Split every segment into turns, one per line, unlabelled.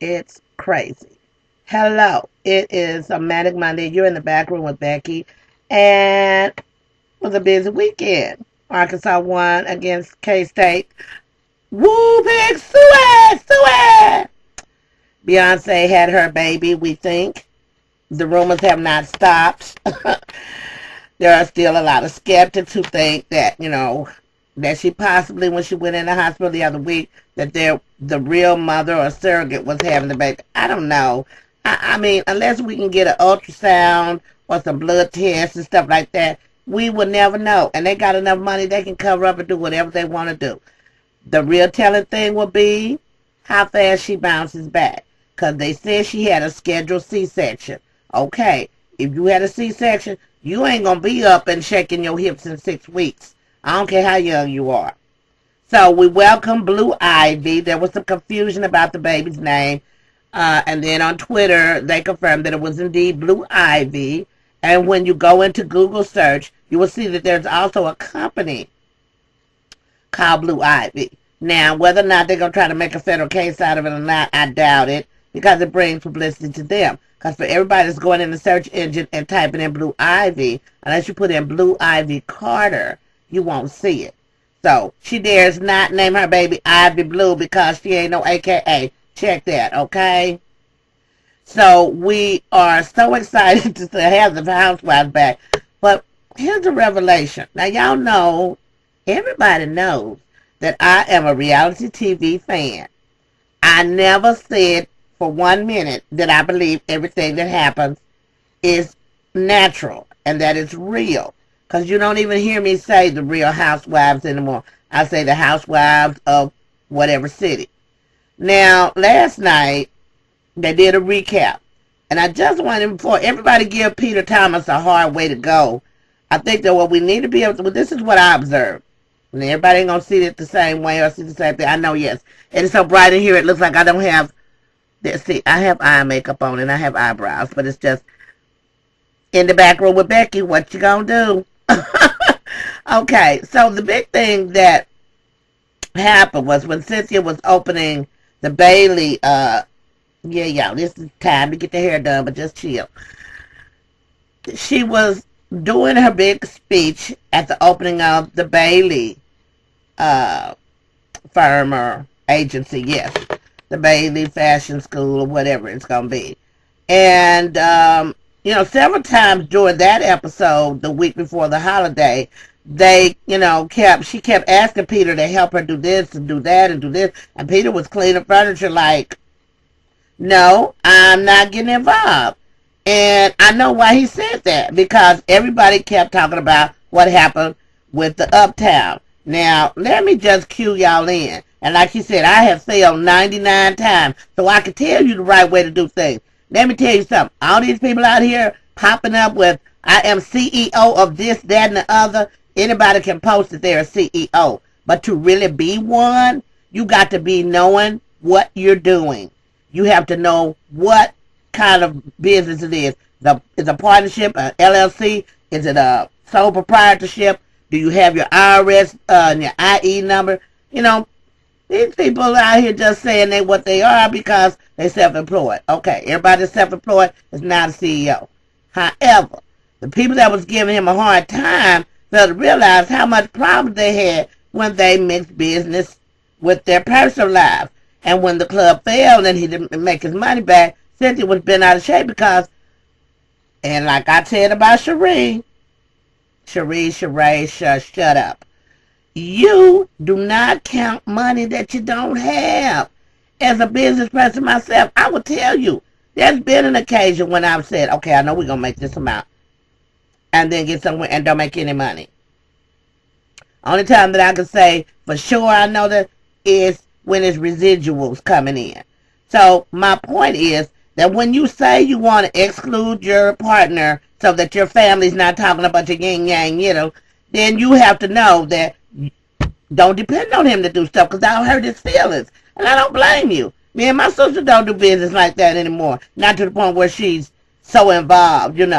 It's crazy. Hello, it is a Manic Monday. You're in the back room with Becky, and it was a busy weekend. Arkansas won against K State. Woo, big Suey, Suey! Beyonce had her baby, we think. The rumors have not stopped. There are still a lot of skeptics who think that, that she possibly, when she went in the hospital the other week, that the real mother or surrogate was having the baby. I don't know. I mean, unless we can get an ultrasound or some blood tests and stuff like that, we will never know. And they got enough money, they can cover up and do whatever they want to do. The real telling thing will be how fast she bounces back. Because they said she had a scheduled C-section. Okay, if you had a C-section, you ain't going to be up and shaking your hips in 6 weeks. I don't care how young you are. So we welcome Blue Ivy. There was some confusion about the baby's name. And then on Twitter, they confirmed that it was indeed Blue Ivy. And when you go into Google search, you will see that there's also a company called Blue Ivy. Now, whether or not they're going to try to make a federal case out of it or not, I doubt it, because it brings publicity to them. Because for everybody that's going in the search engine and typing in Blue Ivy, unless you put in Blue Ivy Carter, you won't see it. So, she dares not name her baby Ivy Blue because she ain't no AKA. Check that, okay? So, we are so excited to have the Housewives back. But here's the revelation. Now, y'all know, everybody knows that I am a reality TV fan. I never said for 1 minute that I believe everything that happens is natural and that it's real. Because you don't even hear me say the Real Housewives anymore. I say the Housewives of whatever city. Now, last night, they did a recap. And I just wanted, before everybody give Peter Thomas a hard way to go, I think that what we need to be able to, well, this is what I observed. And everybody ain't going to see it the same way or see the same thing. I know, yes. It is so bright in here, it looks like I don't have, see, I have eye makeup on and I have eyebrows, but it's just in the back room with Becky, what you going to do? Okay, so the big thing that happened was when Cynthia was opening the Bailey, this is time to get the hair done, but just chill. She was doing her big speech at the opening of the Bailey firm or agency, yes, the Bailey Fashion School or whatever it's going to be. And, several times during that episode, the week before the holiday, she kept asking Peter to help her do this and do that and do this. And Peter was cleaning furniture like, no, I'm not getting involved. And I know why he said that, because everybody kept talking about what happened with the Uptown. Now, let me just cue y'all in. And like he said, I have failed 99 times, so I can tell you the right way to do things. Let me tell you something. All these people out here popping up with, I am CEO of this, that, and the other. Anybody can post that they're a CEO. But to really be one, you got to be knowing what you're doing. You have to know what kind of business it is. Is a partnership, an LLC? Is it a sole proprietorship? Do you have your IRS and your IE number? These people out here just saying they what they are because they're self-employed. Okay, everybody that's self-employed is not a CEO. However, the people that was giving him a hard time failed to realize how much problems they had when they mixed business with their personal lives. And when the club failed and he didn't make his money back, Cynthia was bent out of shape because, and like I said about Sheree, shut up. You do not count money that you don't have. As a business person myself, I will tell you, there's been an occasion when I've said, okay, I know we're going to make this amount, and then get somewhere and don't make any money. Only time that I can say for sure I know that is when it's residuals coming in. So my point is that when you say you want to exclude your partner so that your family's not talking about your yin yang, then you have to know that don't depend on him to do stuff, because that'll hurt his feelings. And I don't blame you. Me and my sister don't do business like that anymore. Not to the point where she's so involved, And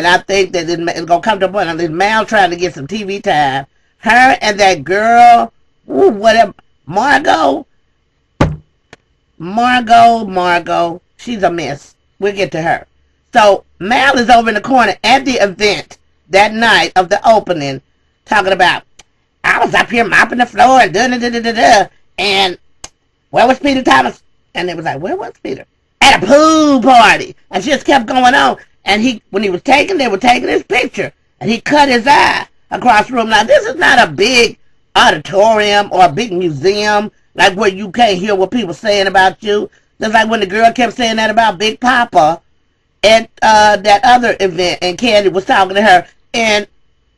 I think that it's going to come to a point of this Mal trying to get some TV time. Her and that girl, whatever, Margo, Margo, she's a mess. We'll get to her. So Mal is over in the corner at the event that night of the opening, talking about, I was up here mopping the floor and da da da da da da, and where was Peter Thomas? And it was like, where was Peter? At a pool party. And she just kept going on. And when he was taking, they were taking his picture. And he cut his eye across the room. Now, this is not a big auditorium or a big museum, like where you can't hear what people saying about you. Just like when the girl kept saying that about Big Papa at that other event, and Candy was talking to her. And,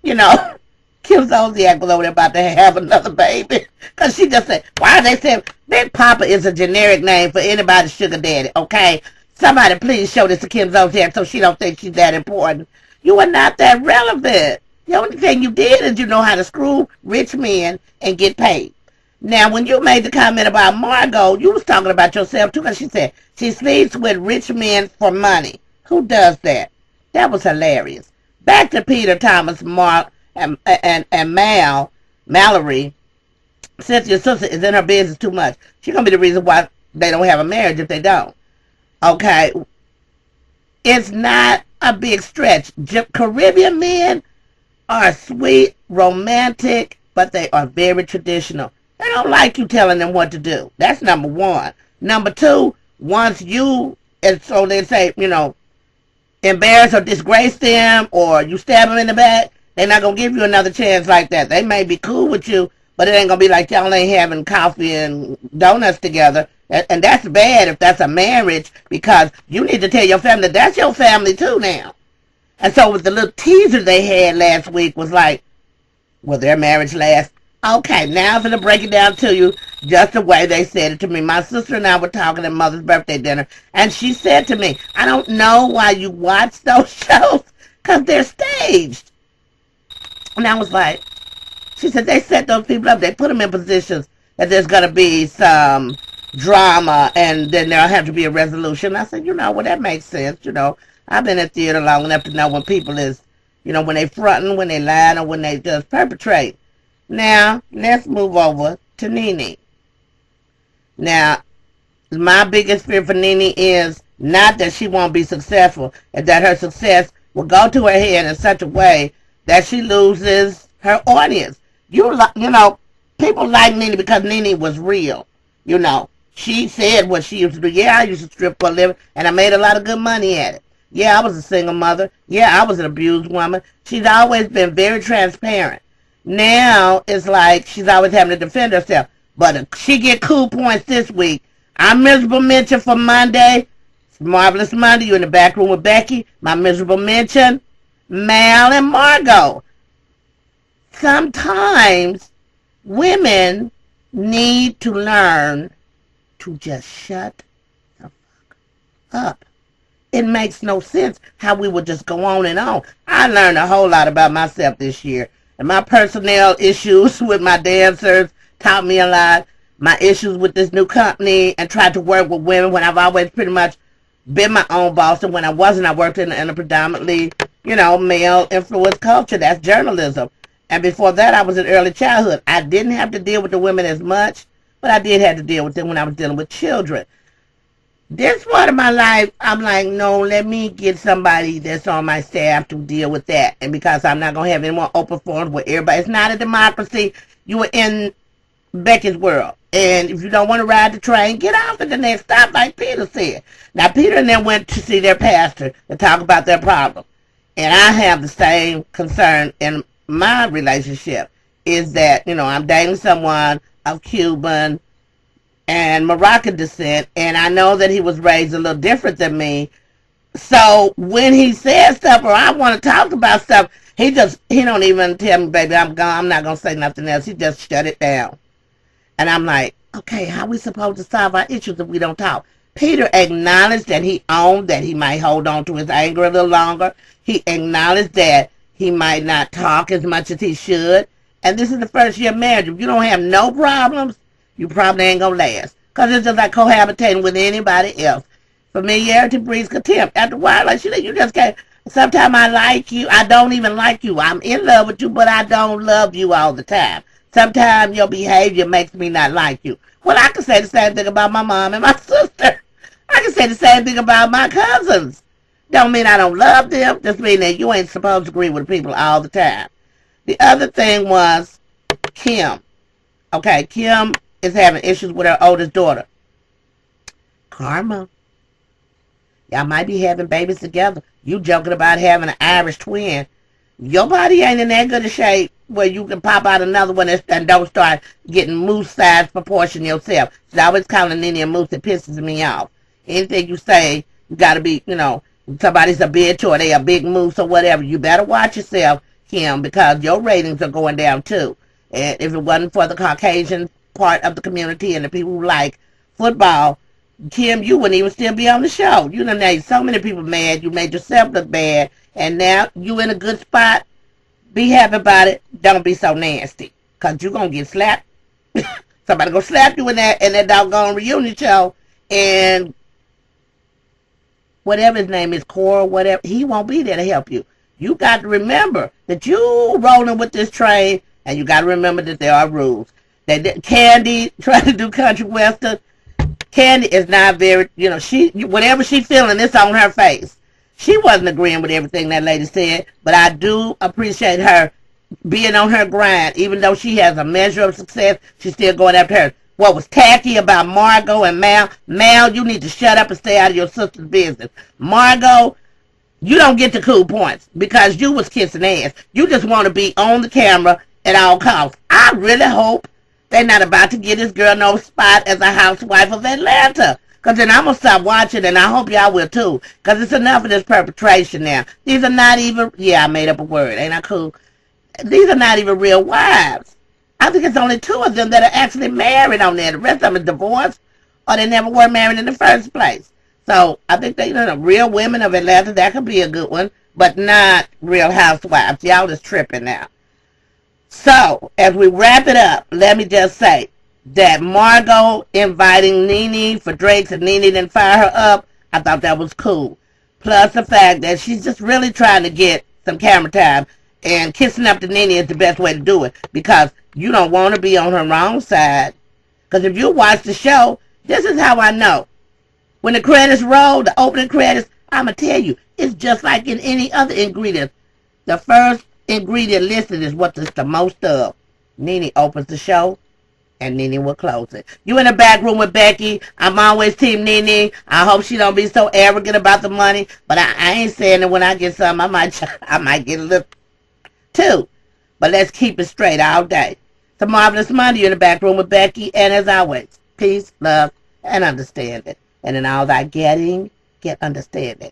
you know, Kim Zolciak was over there about to have another baby. Because she just said, why are they saying Big Papa is a generic name for anybody's sugar daddy, okay? Somebody please show this to Kim Zolciak so she don't think she's that important. You are not that relevant. The only thing you did is you know how to screw rich men and get paid. Now, when you made the comment about Margo, you was talking about yourself too, because she said she sleeps with rich men for money. Who does that? That was hilarious. Back to Peter Thomas, and Mallory. Cynthia's sister is in her business too much. She's gonna be the reason why they don't have a marriage if they don't. Okay, it's not a big stretch. Caribbean men are sweet, romantic, but they are very traditional. They don't like you telling them what to do. That's number one. Number two, once you, and so they say, you know, embarrass or disgrace them, or you stab them in the back, they're not going to give you another chance like that. They may be cool with you, but it ain't going to be like y'all ain't having coffee and donuts together. And that's bad if that's a marriage, because you need to tell your family that's your family too now. And so with the little teaser they had last week was like, will their marriage last? Okay, now I'm going to break it down to you just the way they said it to me. My sister and I were talking at Mother's birthday dinner, and she said to me, I don't know why you watch those shows, because they're staged. And I was like, she said, they set those people up. They put them in positions that there's going to be some drama, and then there'll have to be a resolution. I said, you know, well, that makes sense. You know, I've been in theater long enough to know when people is, you know, when they fronting, when they lying, or when they just perpetrate. Now, let's move over to Nene. Now, my biggest fear for Nene is not that she won't be successful, and that her success will go to her head in such a way that she loses her audience. You know, people like Nene because Nene was real. You know, she said what she used to do. Yeah, I used to strip for a living, and I made a lot of good money at it. Yeah, I was a single mother. Yeah, I was an abused woman. She's always been very transparent. Now it's like she's always having to defend herself. But she get cool points this week. I'm miserable mention for Monday. It's Marvelous Monday. You're in the back room with Becky. My miserable mention, Mal and Margo. Sometimes women need to learn to just shut the fuck up. It makes no sense how we would just go on and on. I learned a whole lot about myself this year. And my personnel issues with my dancers taught me a lot. My issues with this new company and tried to work with women when I've always pretty much been my own boss. And when I wasn't, I worked in a predominantly, you know, male influenced culture. That's journalism. And before that, I was in early childhood. I didn't have to deal with the women as much, but I did have to deal with them when I was dealing with children. This part of my life, I'm like, no, let me get somebody that's on my staff to deal with that. And because I'm not going to have any more open forums where everybody, it's not a democracy. You are in Becky's world. And if you don't want to ride the train, get off at the next stop, like Peter said. Now, Peter and them went to see their pastor to talk about their problem. And I have the same concern in my relationship, is that, you know, I'm dating someone of Cuban and Moroccan descent, and I know that he was raised a little different than me. So when he says stuff or I want to talk about stuff, he don't even tell me, baby, I'm gone. I'm not going to say nothing else. He just shut it down. And I'm like, okay, how are we supposed to solve our issues if we don't talk? Peter acknowledged that he owned that he might hold on to his anger a little longer. He acknowledged that he might not talk as much as he should. And this is the first year of marriage. If you don't have no problems, you probably ain't gonna last. Because it's just like cohabitating with anybody else. Familiarity breeds contempt. After a while, like she said, you just can't. Sometimes I like you. I don't even like you. I'm in love with you, but I don't love you all the time. Sometimes your behavior makes me not like you. Well, I can say the same thing about my mom and my sister. I can say the same thing about my cousins. Don't mean I don't love them. Just mean that you ain't supposed to agree with people all the time. The other thing was Kim. Okay, Kim is having issues with her oldest daughter. Karma. Y'all might be having babies together. You joking about having an Irish twin. Your body ain't in that good a shape where you can pop out another one and don't start getting moose size proportion yourself. So I always calling Nene a moose. It pisses me off. Anything you say, you got to be, somebody's a bitch or they a big moose or whatever. You better watch yourself, Kim, because your ratings are going down too. And if it wasn't for the Caucasian part of the community and the people who like football, Kim, you wouldn't even still be on the show. You done made so many people mad. You made yourself look bad. And now you in a good spot. Be happy about it. Don't be so nasty. Because you going to get slapped. Somebody going to slap you in that doggone reunion show. And whatever his name is, Cora, whatever, he won't be there to help you. You got to remember that you rolling with this train. And you got to remember that there are rules. That Candy trying to do country western. Candy is not very, she whatever she feeling, it's on her face. She wasn't agreeing with everything that lady said, but I do appreciate her being on her grind. Even though she has a measure of success, she's still going after her. What was tacky about Margo and Mal? Mal, you need to shut up and stay out of your sister's business. Margo, you don't get the cool points because you was kissing ass. You just want to be on the camera at all costs. I really hope they're not about to get this girl no spot as a housewife of Atlanta. Because then I'm going to stop watching, and I hope y'all will too. Because it's enough of this perpetration now. These are not even, I made up a word. Ain't I cool? These are not even real wives. I think it's only 2 of them that are actually married on there. The rest of them are divorced, or they never were married in the first place. So I think they, real women of Atlanta, that could be a good one. But not real housewives. Y'all just tripping now. So, as we wrap it up, let me just say that Margo inviting Nene for drinks and Nene didn't fire her up, I thought that was cool. Plus the fact that she's just really trying to get some camera time, and kissing up to Nene is the best way to do it because you don't want to be on her wrong side. Because if you watch the show, this is how I know. When the credits roll, the opening credits, I'm going to tell you, it's just like in any other ingredient. The first ingredient listed is what there's the most of. Nene opens the show, and Nene will close it. You in the back room with Becky. I'm always team Nene. I hope she don't be so arrogant about the money, but I ain't saying that when I get some, I might get a little too. But let's keep it straight all day. It's a marvelous Monday. You're in the back room with Becky, and as always, peace, love, and understanding. And in all thy getting, get understanding.